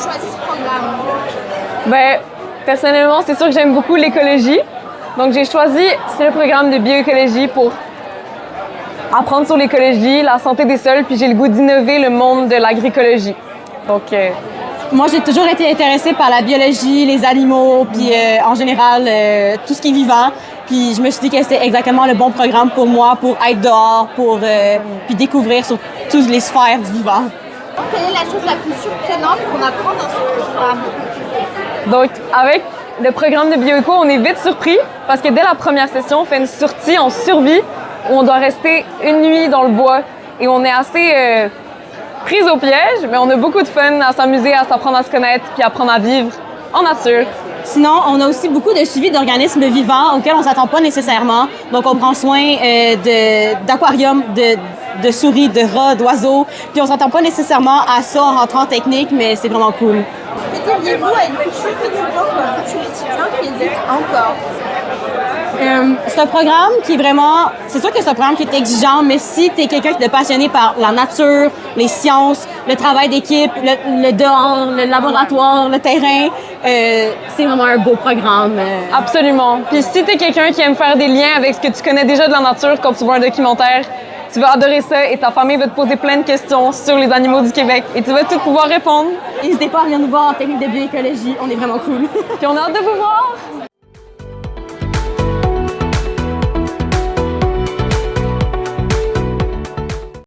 choisi ce programme? Ben, personnellement, c'est sûr que j'aime beaucoup l'écologie. Donc, j'ai choisi ce programme de bioécologie pour apprendre sur l'écologie, la santé des sols, puis j'ai le goût d'innover le monde de l'agroécologie. Donc, moi, j'ai toujours été intéressée par la biologie, les animaux, puis en général, tout ce qui est vivant. Puis je me suis dit que c'était exactement le bon programme pour moi, pour être dehors, pour puis découvrir sur toutes les sphères du vivant. Quelle est la chose la plus surprenante qu'on apprend dans ce programme? Donc, avec le programme de bioéco, on est vite surpris parce que dès la première session, on fait une sortie en survie où on doit rester une nuit dans le bois et on est assez prise au piège, mais on a beaucoup de fun à s'amuser, à s'apprendre à se connaître puis à apprendre à vivre en nature. Sinon, on a aussi beaucoup de suivi d'organismes vivants auxquels on ne s'attend pas nécessairement. Donc, on prend soin d'aquariums, de souris, de rats, d'oiseaux. Puis, on ne s'attend pas nécessairement à ça en rentrant en technique, mais c'est vraiment cool. Que diriez-vous à une future étudiante ou un futur étudiant qui hésite encore? C'est un programme qui est vraiment... C'est sûr que c'est un programme qui est exigeant, mais si tu es quelqu'un qui est passionné par la nature, les sciences, le travail d'équipe, le dehors, le laboratoire, le terrain, c'est vraiment un beau programme. Absolument. Puis si tu es quelqu'un qui aime faire des liens avec ce que tu connais déjà de la nature quand tu vois un documentaire, tu vas adorer ça et ta famille va te poser plein de questions sur les animaux du Québec et tu vas tout pouvoir répondre. N'hésitez pas à venir nous voir en technique de bioécologie, on est vraiment cool. Puis on a hâte de vous voir!